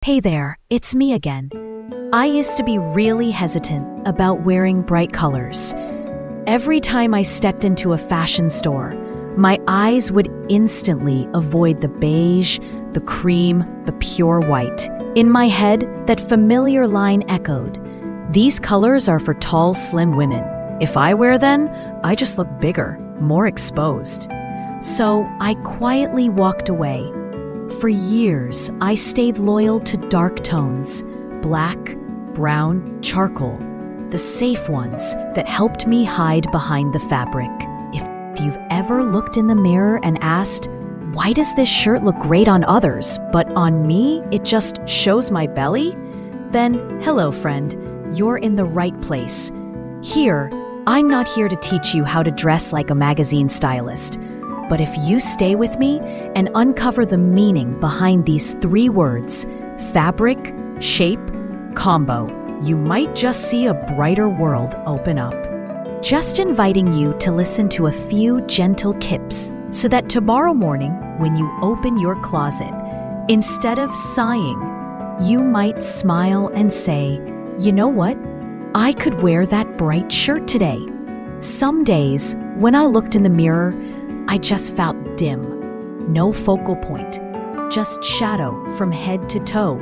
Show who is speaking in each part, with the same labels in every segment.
Speaker 1: Hey there, it's me again. I used to be really hesitant about wearing bright colors. Every time I stepped into a fashion store, my eyes would instantly avoid the beige, the cream, the pure white. In my head, that familiar line echoed. These colors are for tall, slim women. If I wear them, I just look bigger, more exposed. So I quietly walked away. For years, I stayed loyal to dark tones, black, brown, charcoal, the safe ones that helped me hide behind the fabric. If you've ever looked in the mirror and asked, why does this shirt look great on others, but on me, it just shows my belly? Then, hello friend, you're in the right place. Here, I'm not here to teach you how to dress like a magazine stylist. But if you stay with me and uncover the meaning behind these three words, fabric, shape, combo, you might just see a brighter world open up. Just inviting you to listen to a few gentle tips so that tomorrow morning, when you open your closet, instead of sighing, you might smile and say, you know what? I could wear that bright shirt today. Some days, when I looked in the mirror, I just felt dim, no focal point, just shadow from head to toe.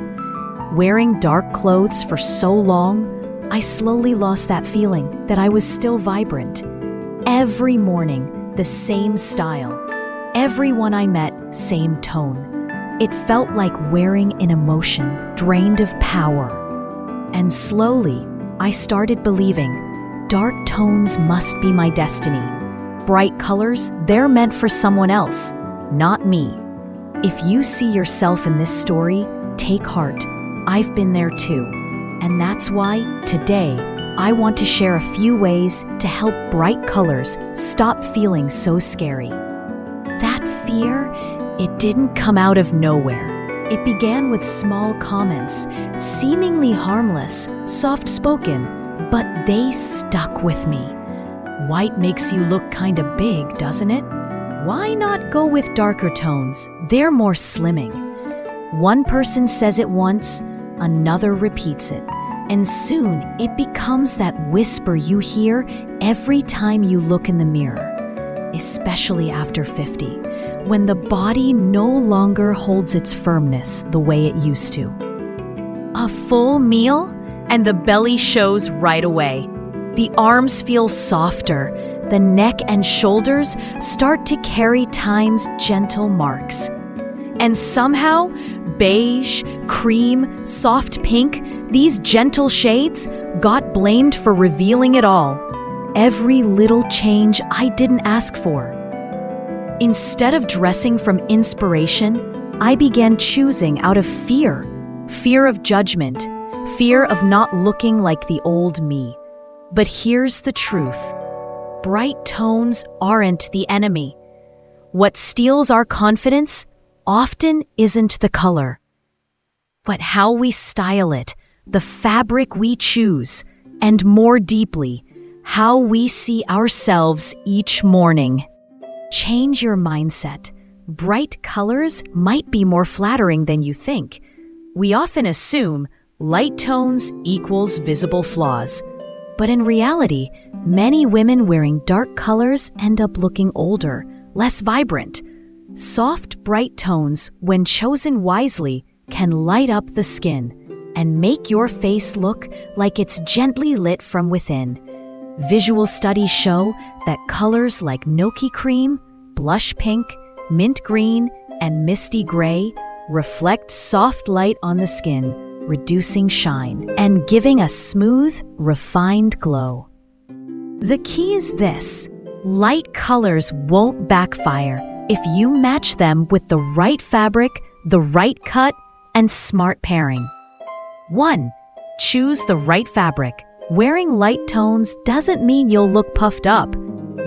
Speaker 1: Wearing dark clothes for so long, I slowly lost that feeling that I was still vibrant. Every morning, the same style. Everyone I met, same tone. It felt like wearing an emotion drained of power. And slowly, I started believing dark tones must be my destiny. Bright colors, they're meant for someone else, not me. If you see yourself in this story, take heart. I've been there too. And that's why, today, I want to share a few ways to help bright colors stop feeling so scary. That fear, it didn't come out of nowhere. It began with small comments, seemingly harmless, soft-spoken, but they stuck with me. White makes you look kinda big, doesn't it? Why not go with darker tones? They're more slimming. One person says it once, another repeats it, and soon it becomes that whisper you hear every time you look in the mirror, especially after 50, when the body no longer holds its firmness the way it used to. A full meal, and the belly shows right away. The arms feel softer, the neck and shoulders start to carry time's gentle marks. And somehow, beige, cream, soft pink, these gentle shades got blamed for revealing it all. Every little change I didn't ask for. Instead of dressing from inspiration, I began choosing out of fear. Fear of judgment, fear of not looking like the old me. But here's the truth. Bright tones aren't the enemy. What steals our confidence often isn't the color, but how we style it, the fabric we choose, and more deeply, how we see ourselves each morning. Change your mindset. Bright colors might be more flattering than you think. We often assume light tones equals visible flaws. But in reality, many women wearing dark colors end up looking older, less vibrant. Soft, bright tones, when chosen wisely, can light up the skin and make your face look like it's gently lit from within. Visual studies show that colors like milky cream, blush pink, mint green, and misty gray reflect soft light on the skin, reducing shine and giving a smooth, refined glow. The key is this: light colors won't backfire if you match them with the right fabric, the right cut, and smart pairing. 1. Choose the right fabric. Wearing light tones doesn't mean you'll look puffed up.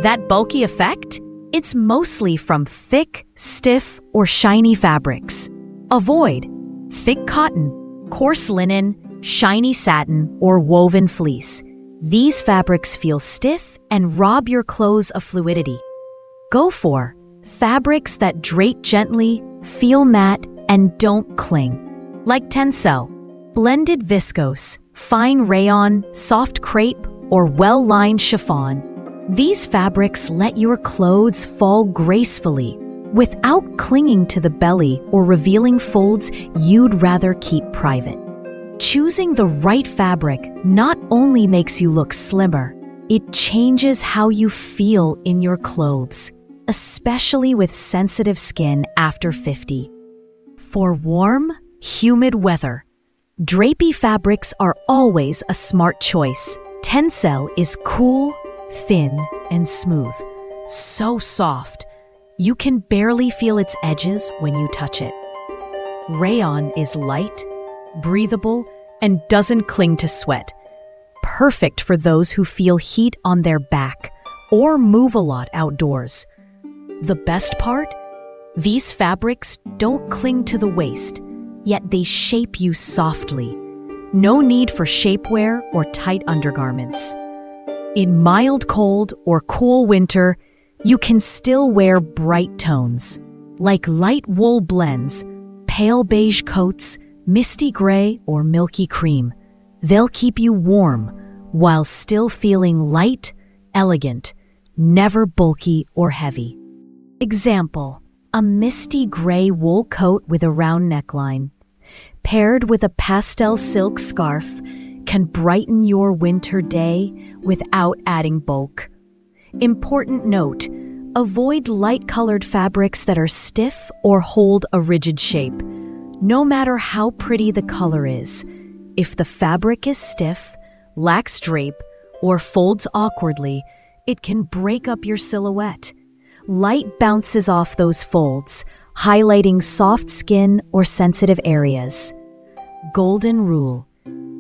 Speaker 1: That bulky effect? It's mostly from thick, stiff, or shiny fabrics. Avoid thick cotton, coarse linen, shiny satin, or woven fleece. These fabrics feel stiff and rob your clothes of fluidity. Go for fabrics that drape gently, feel matte, and don't cling. like tencel, blended viscose, fine rayon, soft crepe, or well-lined chiffon. These fabrics let your clothes fall gracefully without clinging to the belly or revealing folds you'd rather keep private. Choosing the right fabric not only makes you look slimmer, it changes how you feel in your clothes, especially with sensitive skin after 50. For warm, humid weather, drapey fabrics are always a smart choice. Tencel is cool, thin, and smooth. So soft, you can barely feel its edges when you touch it. Rayon is light, breathable, and doesn't cling to sweat. Perfect for those who feel heat on their back or move a lot outdoors. The best part? These fabrics don't cling to the waist, yet they shape you softly. No need for shapewear or tight undergarments. In mild cold or cool winter, you can still wear bright tones, like light wool blends, pale beige coats, misty gray, or milky cream. They'll keep you warm while still feeling light, elegant, never bulky or heavy. Example, a misty gray wool coat with a round neckline, paired with a pastel silk scarf, can brighten your winter day without adding bulk. Important note, avoid light-colored fabrics that are stiff or hold a rigid shape. No matter how pretty the color is, if the fabric is stiff, lacks drape, or folds awkwardly, it can break up your silhouette. Light bounces off those folds, highlighting soft skin or sensitive areas. Golden rule: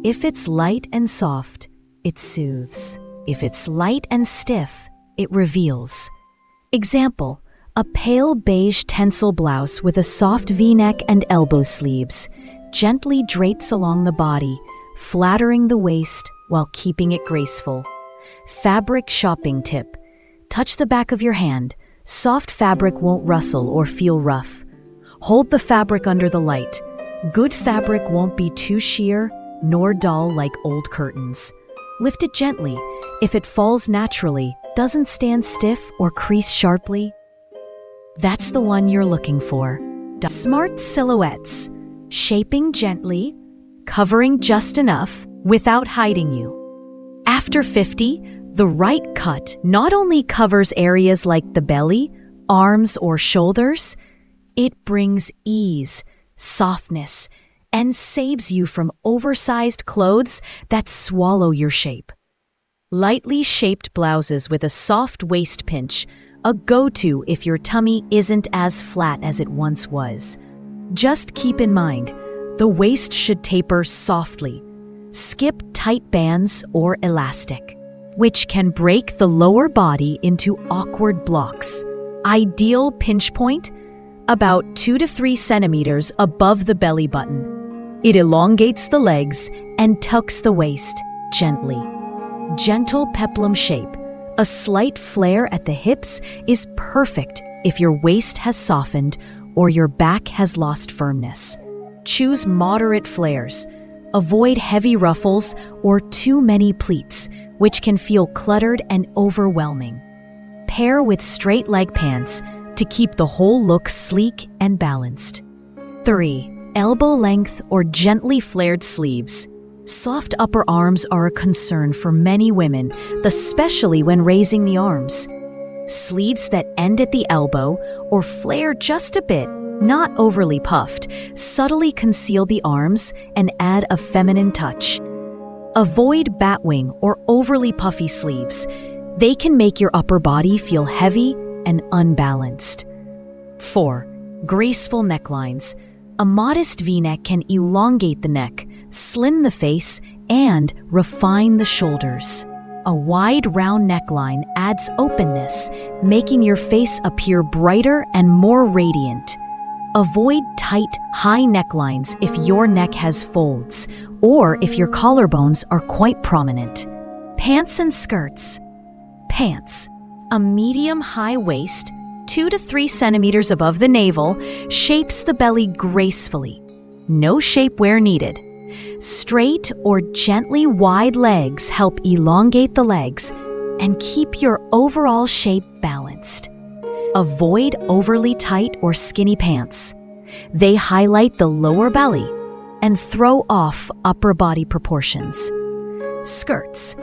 Speaker 1: if it's light and soft, it soothes. If it's light and stiff, it reveals. Example, a pale beige tencel blouse with a soft V-neck and elbow sleeves gently drapes along the body, flattering the waist while keeping it graceful. Fabric shopping tip: touch the back of your hand. Soft fabric won't rustle or feel rough. Hold the fabric under the light. Good fabric won't be too sheer nor dull like old curtains. Lift it gently. If it falls naturally, doesn't stand stiff or crease sharply, that's the one you're looking for. Smart silhouettes, shaping gently, covering just enough without hiding you. After 50, the right cut not only covers areas like the belly, arms, or shoulders, it brings ease, softness, and saves you from oversized clothes that swallow your shape. Lightly shaped blouses with a soft waist pinch, a go-to if your tummy isn't as flat as it once was. Just keep in mind, the waist should taper softly. Skip tight bands or elastic, which can break the lower body into awkward blocks. Ideal pinch point: about 2 to 3 centimeters above the belly button. It elongates the legs and tucks the waist gently. Gentle peplum shape. A slight flare at the hips is perfect if your waist has softened or your back has lost firmness. Choose moderate flares. Avoid heavy ruffles or too many pleats, which can feel cluttered and overwhelming. Pair with straight leg pants to keep the whole look sleek and balanced. 3. Elbow length or gently flared sleeves. Soft upper arms are a concern for many women, especially when raising the arms. Sleeves that end at the elbow or flare just a bit, not overly puffed, subtly conceal the arms and add a feminine touch. Avoid batwing or overly puffy sleeves. They can make your upper body feel heavy and unbalanced. 4. Graceful necklines. A modest V-neck can elongate the neck, slim the face, and refine the shoulders. A wide, round neckline adds openness, making your face appear brighter and more radiant. Avoid tight, high necklines if your neck has folds, or if your collarbones are quite prominent. Pants and skirts. Pants. A medium-high waist, 2 to 3 centimeters above the navel, shapes the belly gracefully. no shapewear needed. Straight or gently wide legs help elongate the legs and keep your overall shape balanced. Avoid overly tight or skinny pants. They highlight the lower belly and throw off upper body proportions. Skirts.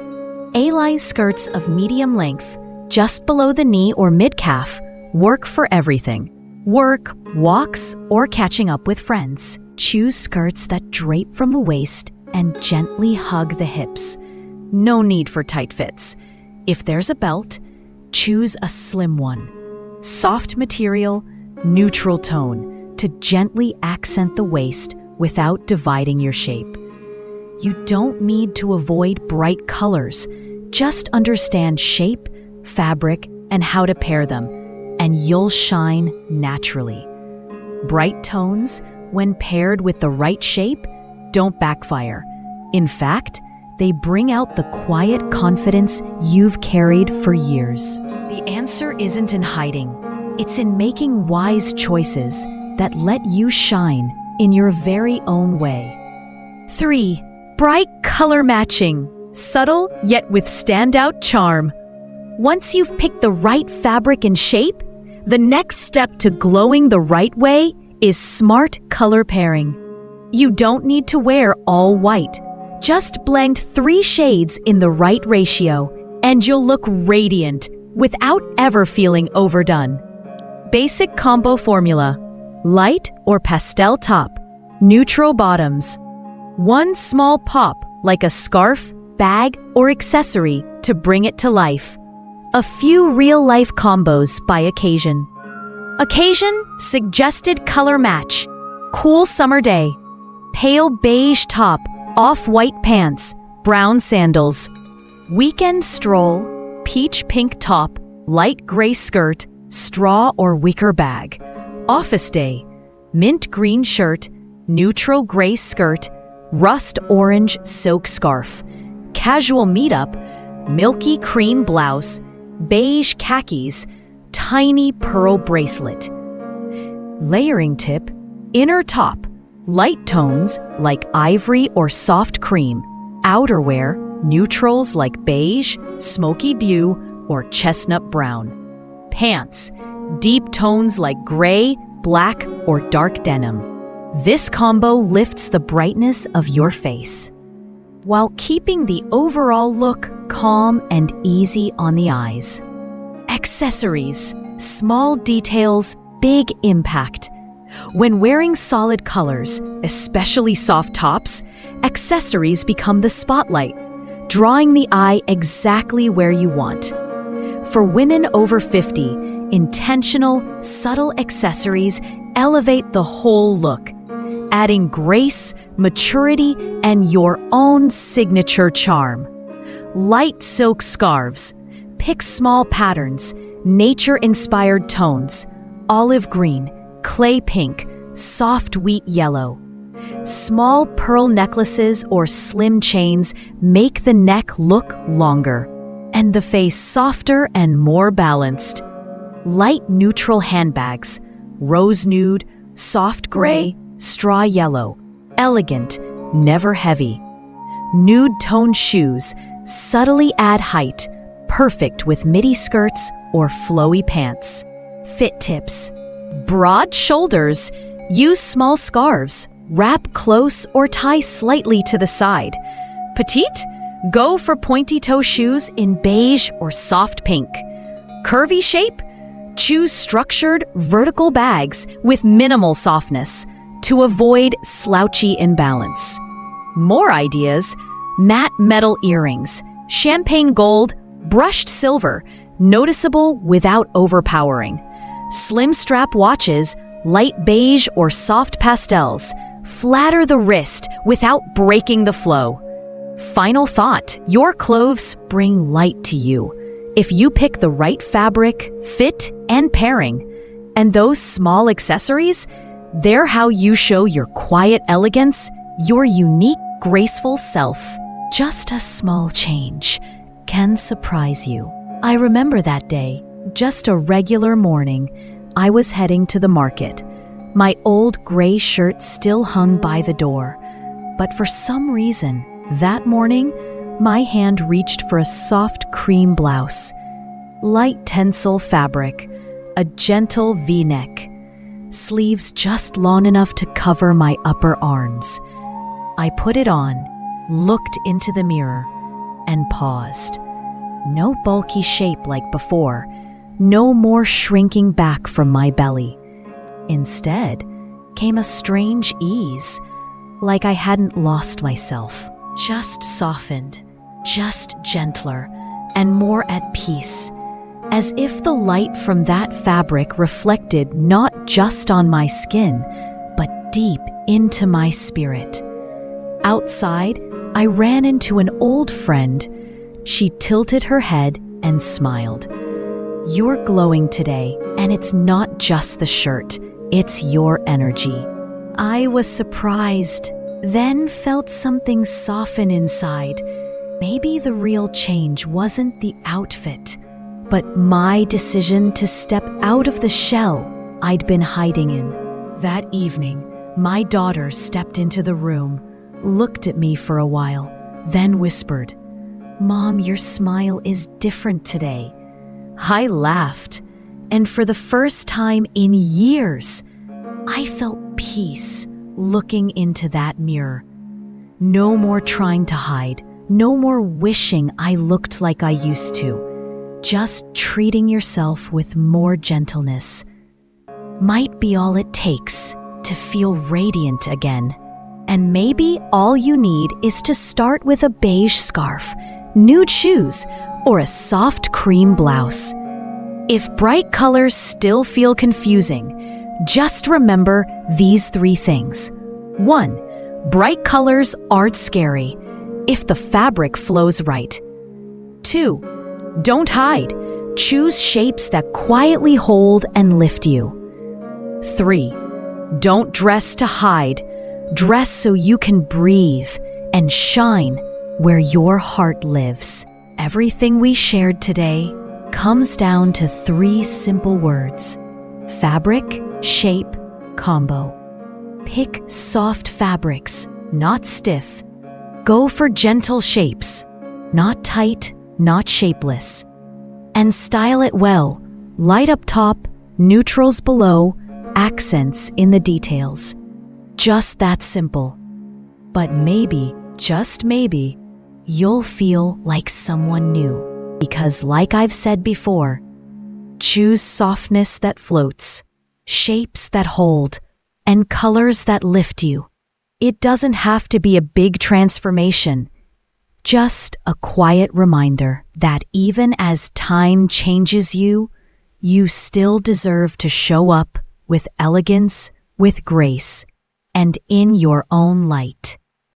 Speaker 1: A-line skirts of medium length, just below the knee or mid-calf, work for everything. Work, walks, or catching up with friends. Choose skirts that drape from the waist and gently hug the hips. No need for tight fits. If there's a belt, choose a slim one. Soft material, neutral tone to gently accent the waist without dividing your shape. You don't need to avoid bright colors. Just understand shape, fabric, and how to pair them, and you'll shine naturally. Bright tones, when paired with the right shape, don't backfire. In fact, they bring out the quiet confidence you've carried for years. The answer isn't in hiding. It's in making wise choices that let you shine in your very own way. 3. Bright color matching. Subtle, yet with standout charm. Once you've picked the right fabric and shape, the next step to glowing the right way is smart color pairing. You don't need to wear all white. Just blend 3 shades in the right ratio, and you'll look radiant without ever feeling overdone. Basic combo formula: light or pastel top, neutral bottoms. 1 small pop like a scarf, bag, or accessory to bring it to life. A few real-life combos by occasion. Occasion, suggested color match. Cool summer day. Pale beige top, off-white pants, brown sandals. Weekend stroll, peach pink top, light gray skirt, straw or wicker bag. Office day, mint green shirt, neutral gray skirt, rust orange silk scarf. Casual meetup, milky cream blouse, beige khakis, tiny pearl bracelet. Layering tip, inner top, light tones like ivory or soft cream. Outerwear, neutrals like beige, smoky dew, or chestnut brown. Pants, deep tones like gray, black, or dark denim. This combo lifts the brightness of your face, while keeping the overall look calm and easy on the eyes. Accessories, small details, big impact. When wearing solid colors, especially soft tops, accessories become the spotlight, drawing the eye exactly where you want. For women over 50, intentional, subtle accessories elevate the whole look, adding grace, maturity, and your own signature charm. Light silk scarves. Pick small patterns, nature-inspired tones, olive green, clay pink, soft wheat yellow. Small pearl necklaces or slim chains make the neck look longer and the face softer and more balanced. Light neutral handbags, rose nude, soft gray, straw yellow, elegant, never heavy. Nude toned shoes subtly add height, perfect with midi skirts or flowy pants. Fit tips. Broad shoulders, use small scarves, wrap close or tie slightly to the side. Petite, go for pointy toe shoes in beige or soft pink. Curvy shape, choose structured vertical bags with minimal softness to avoid slouchy imbalance. More ideas: matte metal earrings, champagne gold, brushed silver, noticeable without overpowering. Slim strap watches, light beige or soft pastels, flatter the wrist without breaking the flow. Final thought: your clothes bring light to you. If you pick the right fabric, fit, and pairing, and those small accessories, they're how you show your quiet elegance, your unique, graceful self. Just a small change can surprise you. I remember that day, just a regular morning. I was heading to the market. My old gray shirt still hung by the door, but for some reason, that morning, my hand reached for a soft cream blouse, light tencel fabric, a gentle V-neck, sleeves just long enough to cover my upper arms. I put it on, looked into the mirror, and paused. No bulky shape like before, no more shrinking back from my belly. Instead, came a strange ease, like I hadn't lost myself, just softened, just gentler, and more at peace, as if the light from that fabric reflected not just on my skin, but deep into my spirit. Outside, I ran into an old friend. She tilted her head and smiled. "You're glowing today, and it's not just the shirt, it's your energy." I was surprised, then felt something soften inside. Maybe the real change wasn't the outfit, but my decision to step out of the shell I'd been hiding in. That evening, my daughter stepped into the room, looked at me for a while, then whispered, "Mom, your smile is different today." I laughed, and for the first time in years, I felt peace looking into that mirror. No more trying to hide, no more wishing I looked like I used to. Just treating yourself with more gentleness might be all it takes to feel radiant again. And maybe all you need is to start with a beige scarf, nude shoes, or a soft cream blouse. If bright colors still feel confusing, just remember these 3 things. 1. Bright colors aren't scary if the fabric flows right. 2. Don't hide. Choose shapes that quietly hold and lift you. 3. Don't dress to hide. Dress so you can breathe and shine where your heart lives. Everything we shared today comes down to 3 simple words: fabric, shape, combo. Pick soft fabrics, not stiff. Go for gentle shapes, not tight, not shapeless. And style it well, light up top, neutrals below, accents in the details. Just that simple. But maybe, just maybe, you'll feel like someone new. Because like I've said before, choose softness that floats, shapes that hold, and colors that lift you. It doesn't have to be a big transformation. Just a quiet reminder that even as time changes you, you still deserve to show up with elegance, with grace, and in your own light.